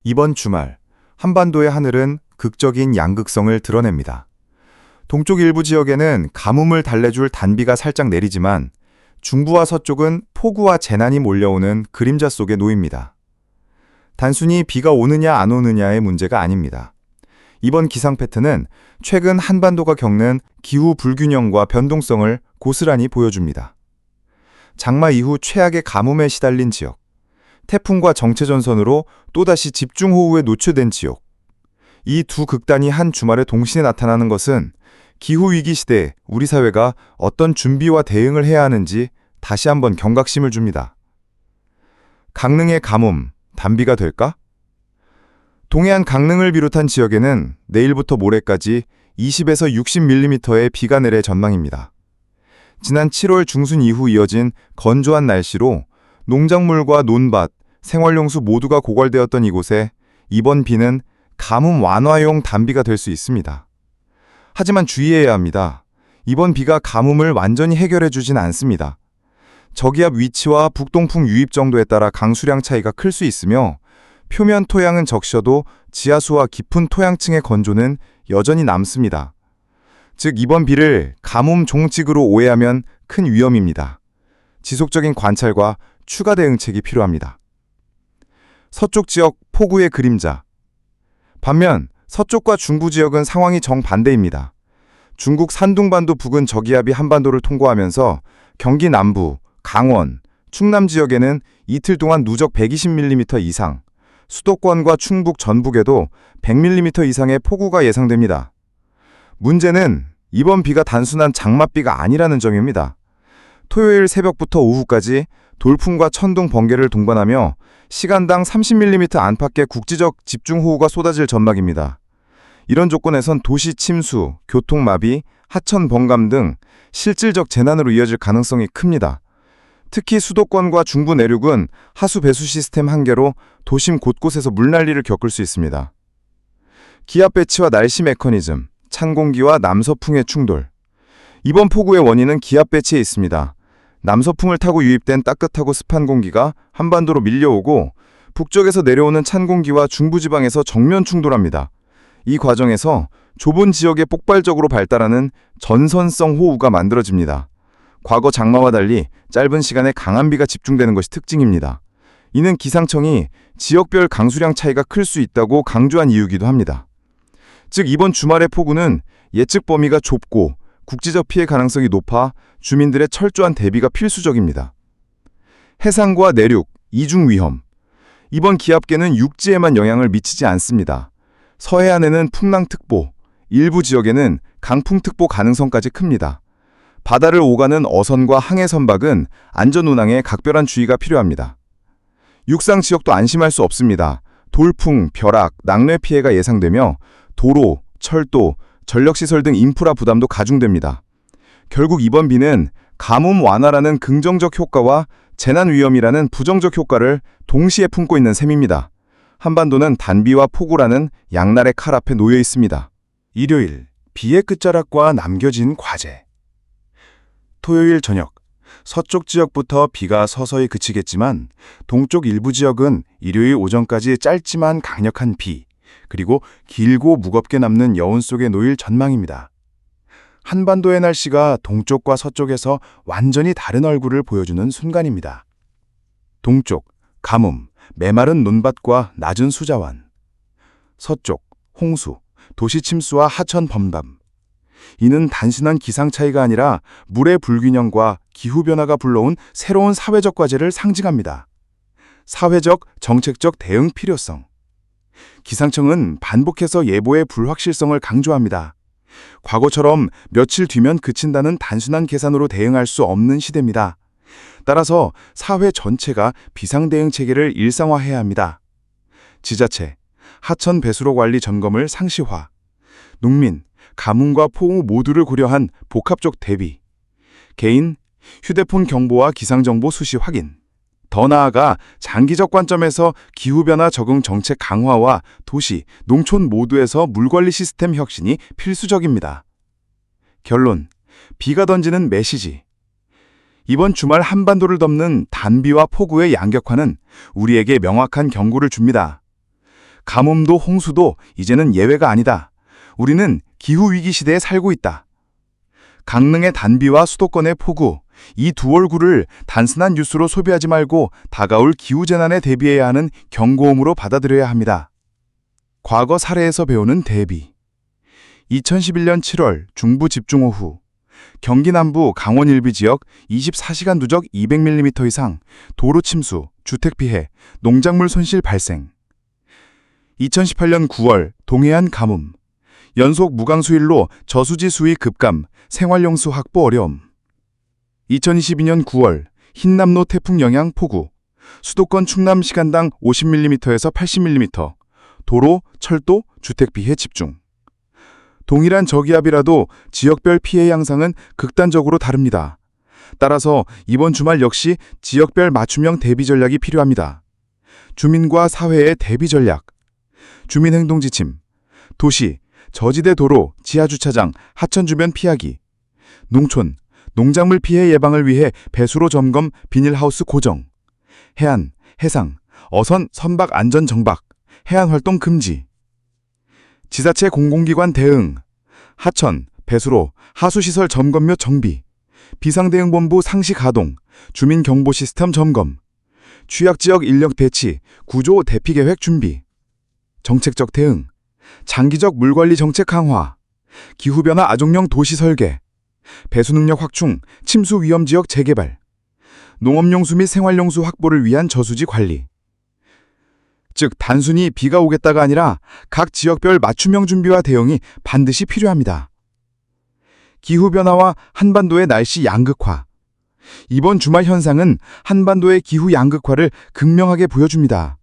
이번 주말, 한반도의 하늘은 극적인 양극성을 드러냅니다. 동쪽 일부 지역에는 가뭄을 달래줄 단비가 살짝 내리지만 중부와 서쪽은 폭우와 재난이 몰려오는 그림자 속에 놓입니다. 단순히 비가 오느냐 안 오느냐의 문제가 아닙니다. 이번 기상 패턴은 최근 한반도가 겪는 기후 불균형과 변동성을 고스란히 보여줍니다. 장마 이후 최악의 가뭄에 시달린 지역, 태풍과 정체전선으로 또다시 집중호우에 노출된 지역, 이 두 극단이 한 주말에 동시에 나타나는 것은 기후위기 시대에 우리 사회가 어떤 준비와 대응을 해야 하는지 다시 한번 경각심을 줍니다. 강릉의 가뭄, 단비가 될까? 동해안 강릉을 비롯한 지역에는 내일부터 모레까지 20에서 60mm의 비가 내릴 전망입니다. 지난 7월 중순 이후 이어진 건조한 날씨로 농작물과 논밭, 생활용수 모두가 고갈되었던 이곳에 이번 비는 가뭄 완화용 단비가 될 수 있습니다. 하지만 주의해야 합니다. 이번 비가 가뭄을 완전히 해결해 주진 않습니다. 저기압 위치와 북동풍 유입 정도에 따라 강수량 차이가 클 수 있으며 표면 토양은 적셔도 지하수와 깊은 토양층의 건조는 여전히 남습니다. 즉 이번 비를 가뭄 종칙으로 오해하면 큰 위험입니다. 지속적인 관찰과 추가 대응책이 필요합니다. 서쪽 지역 폭우의 그림자. 반면 서쪽과 중부 지역은 상황이 정반대입니다. 중국 산둥반도 부근 저기압이 한반도를 통과하면서 경기 남부, 강원, 충남 지역에는 이틀 동안 누적 120mm 이상, 수도권과 충북 전북에도 100mm 이상의 폭우가 예상됩니다. 문제는 이번 비가 단순한 장맛비가 아니라는 점입니다. 토요일 새벽부터 오후까지 돌풍과 천둥, 번개를 동반하며 시간당 30mm 안팎의 국지적 집중호우가 쏟아질 전망입니다. 이런 조건에선 도시 침수, 교통마비, 하천 범람 등 실질적 재난으로 이어질 가능성이 큽니다. 특히 수도권과 중부 내륙은 하수 배수 시스템 한계로 도심 곳곳에서 물난리를 겪을 수 있습니다. 기압 배치와 날씨 메커니즘, 찬 공기와 남서풍의 충돌. 이번 폭우의 원인은 기압 배치에 있습니다. 남서풍을 타고 유입된 따뜻하고 습한 공기가 한반도로 밀려오고 북쪽에서 내려오는 찬 공기와 중부지방에서 정면 충돌합니다. 이 과정에서 좁은 지역에 폭발적으로 발달하는 전선성 호우가 만들어집니다. 과거 장마와 달리 짧은 시간에 강한 비가 집중되는 것이 특징입니다. 이는 기상청이 지역별 강수량 차이가 클 수 있다고 강조한 이유이기도 합니다. 즉 이번 주말의 폭우는 예측 범위가 좁고 국지적 피해 가능성이 높아 주민들의 철저한 대비가 필수적입니다. 해상과 내륙, 이중 위험. 이번 기압계는 육지에만 영향을 미치지 않습니다. 서해안에는 풍랑특보, 일부 지역에는 강풍특보 가능성까지 큽니다. 바다를 오가는 어선과 항해 선박은 안전 운항에 각별한 주의가 필요합니다. 육상 지역도 안심할 수 없습니다. 돌풍, 벼락, 낙뢰 피해가 예상되며 도로, 철도, 전력시설 등 인프라 부담도 가중됩니다. 결국 이번 비는 가뭄 완화라는 긍정적 효과와 재난 위험이라는 부정적 효과를 동시에 품고 있는 셈입니다. 한반도는 단비와 폭우라는 양날의 칼 앞에 놓여 있습니다. 일요일, 비의 끝자락과 남겨진 과제. 토요일 저녁, 서쪽 지역부터 비가 서서히 그치겠지만 동쪽 일부 지역은 일요일 오전까지 짧지만 강력한 비, 그리고 길고 무겁게 남는 여운 속에 놓일 전망입니다. 한반도의 날씨가 동쪽과 서쪽에서 완전히 다른 얼굴을 보여주는 순간입니다. 동쪽, 가뭄, 메마른 논밭과 낮은 수자원. 서쪽, 홍수, 도시 침수와 하천 범람. 이는 단순한 기상 차이가 아니라 물의 불균형과 기후변화가 불러온 새로운 사회적 과제를 상징합니다. 사회적, 정책적 대응 필요성. 기상청은 반복해서 예보의 불확실성을 강조합니다. 과거처럼 며칠 뒤면 그친다는 단순한 계산으로 대응할 수 없는 시대입니다. 따라서 사회 전체가 비상대응 체계를 일상화해야 합니다. 지자체, 하천 배수로 관리 점검을 상시화, 농민, 가뭄과 폭우 모두를 고려한 복합적 대비, 개인, 휴대폰 경보와 기상정보 수시 확인, 더 나아가 장기적 관점에서 기후변화 적응 정책 강화와 도시, 농촌 모두에서 물관리 시스템 혁신이 필수적입니다. 결론, 비가 던지는 메시지. 이번 주말 한반도를 덮는 단비와 폭우의 양격화는 우리에게 명확한 경고를 줍니다. 가뭄도 홍수도 이제는 예외가 아니다. 우리는 기후위기 시대에 살고 있다. 강릉의 단비와 수도권의 폭우, 이 두 얼굴을 단순한 뉴스로 소비하지 말고 다가올 기후재난에 대비해야 하는 경고음으로 받아들여야 합니다. 과거 사례에서 배우는 대비. 2011년 7월 중부 집중호우, 경기 남부 강원 일부 지역 24시간 누적 200mm 이상, 도로 침수, 주택 피해, 농작물 손실 발생. 2018년 9월 동해안 가뭄, 연속 무강수일로 저수지 수위 급감, 생활용수 확보 어려움. 2022년 9월 흰남노 태풍 영향 폭우, 수도권 충남 시간당 50mm에서 80mm, 도로, 철도, 주택 피해 집중. 동일한 저기압이라도 지역별 피해 양상은 극단적으로 다릅니다. 따라서 이번 주말 역시 지역별 맞춤형 대비 전략이 필요합니다. 주민과 사회의 대비 전략. 주민행동 지침. 도시, 저지대 도로, 지하주차장, 하천 주변 피하기. 농촌, 농작물 피해 예방을 위해 배수로 점검, 비닐하우스 고정. 해안, 해상, 어선, 선박 안전 정박, 해안 활동 금지. 지자체 공공기관 대응, 하천, 배수로, 하수시설 점검 및 정비, 비상대응본부 상시 가동, 주민경보 시스템 점검, 취약지역 인력 배치, 구조 대피계획 준비. 정책적 대응, 장기적 물관리 정책 강화, 기후변화 아종령 도시 설계, 배수능력 확충, 침수 위험 지역 재개발, 농업용수 및 생활용수 확보를 위한 저수지 관리. 즉, 단순히 비가 오겠다가 아니라 각 지역별 맞춤형 준비와 대응이 반드시 필요합니다. 기후변화와 한반도의 날씨 양극화. 이번 주말 현상은 한반도의 기후 양극화를 극명하게 보여줍니다.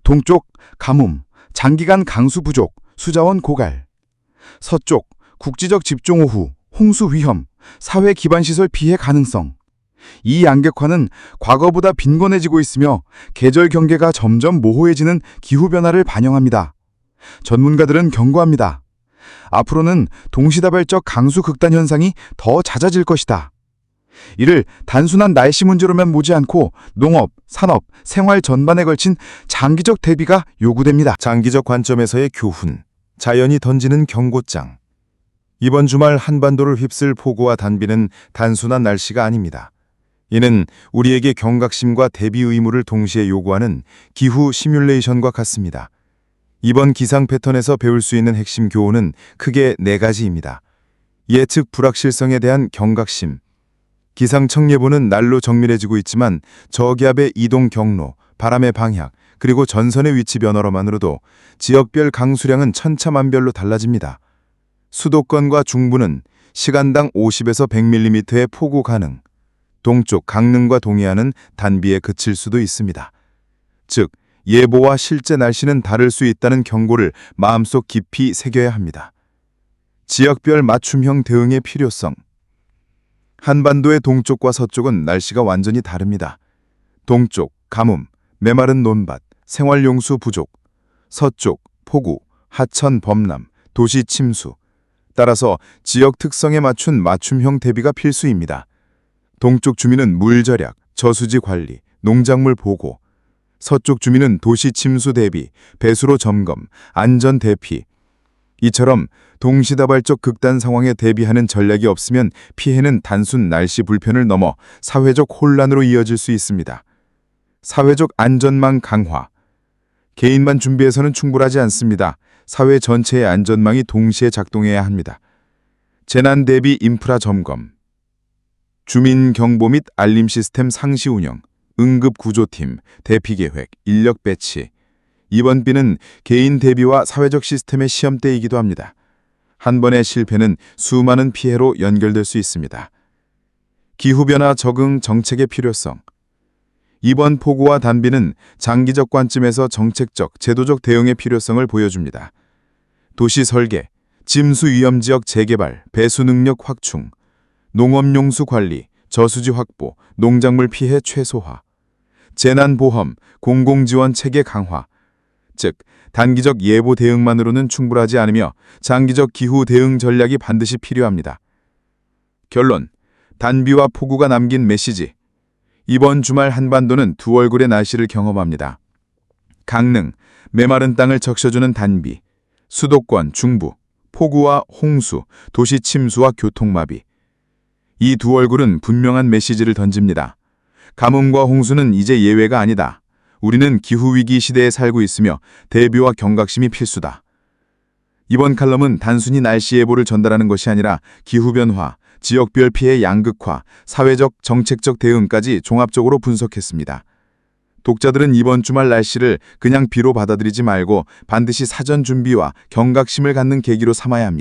동쪽, 가뭄, 장기간 강수 부족, 수자원 고갈. 서쪽, 국지적 집중호우, 홍수 위험, 사회 기반시설 피해 가능성. 이 양극화는 과거보다 빈곤해지고 있으며 계절 경계가 점점 모호해지는 기후변화를 반영합니다. 전문가들은 경고합니다. 앞으로는 동시다발적 강수 극단 현상이 더 잦아질 것이다. 이를 단순한 날씨 문제로만 보지 않고 농업, 산업, 생활 전반에 걸친 장기적 대비가 요구됩니다. 장기적 관점에서의 교훈, 자연이 던지는 경고장. 이번 주말 한반도를 휩쓸 폭우와 단비는 단순한 날씨가 아닙니다. 이는 우리에게 경각심과 대비 의무를 동시에 요구하는 기후 시뮬레이션과 같습니다. 이번 기상 패턴에서 배울 수 있는 핵심 교훈은 크게 4가지입니다. 예측 불확실성에 대한 경각심. 기상청예보는 날로 정밀해지고 있지만 저기압의 이동 경로, 바람의 방향, 그리고 전선의 위치 변화로만으로도 지역별 강수량은 천차만별로 달라집니다. 수도권과 중부는 시간당 50에서 100mm의 폭우 가능. 동쪽 강릉과 동해안은 단비에 그칠 수도 있습니다. 즉, 예보와 실제 날씨는 다를 수 있다는 경고를 마음속 깊이 새겨야 합니다. 지역별 맞춤형 대응의 필요성. 한반도의 동쪽과 서쪽은 날씨가 완전히 다릅니다. 동쪽, 가뭄, 메마른 논밭, 생활용수 부족. 서쪽, 폭우, 하천 범람, 도시 침수. 따라서 지역 특성에 맞춘 맞춤형 대비가 필수입니다. 동쪽 주민은 물 절약, 저수지 관리, 농작물 보고. 서쪽 주민은 도시 침수 대비, 배수로 점검, 안전 대피. 이처럼 동시다발적 극단 상황에 대비하는 전략이 없으면 피해는 단순 날씨 불편을 넘어 사회적 혼란으로 이어질 수 있습니다. 사회적 안전망 강화. 개인만 준비해서는 충분하지 않습니다. 사회 전체의 안전망이 동시에 작동해야 합니다. 재난 대비 인프라 점검. 주민 경보 및 알림 시스템 상시 운영, 응급 구조팀, 대피 계획, 인력 배치. 이번 비는 개인 대비와 사회적 시스템의 시험대이기도 합니다. 한 번의 실패는 수많은 피해로 연결될 수 있습니다. 기후변화 적응 정책의 필요성. 이번 폭우와 단비는 장기적 관점에서 정책적, 제도적 대응의 필요성을 보여줍니다. 도시 설계, 침수 위험 지역 재개발, 배수 능력 확충, 농업용수 관리, 저수지 확보, 농작물 피해 최소화, 재난보험, 공공지원 체계 강화. 즉, 단기적 예보 대응만으로는 충분하지 않으며 장기적 기후 대응 전략이 반드시 필요합니다. 결론, 단비와 폭우가 남긴 메시지. 이번 주말 한반도는 두 얼굴의 날씨를 경험합니다. 강릉, 메마른 땅을 적셔주는 단비, 수도권, 중부, 폭우와 홍수, 도시 침수와 교통마비. 이 두 얼굴은 분명한 메시지를 던집니다. 가뭄과 홍수는 이제 예외가 아니다. 우리는 기후위기 시대에 살고 있으며 대비와 경각심이 필수다. 이번 칼럼은 단순히 날씨 예보를 전달하는 것이 아니라 기후변화, 지역별 피해 양극화, 사회적, 정책적 대응까지 종합적으로 분석했습니다. 독자들은 이번 주말 날씨를 그냥 비로 받아들이지 말고 반드시 사전 준비와 경각심을 갖는 계기로 삼아야 합니다.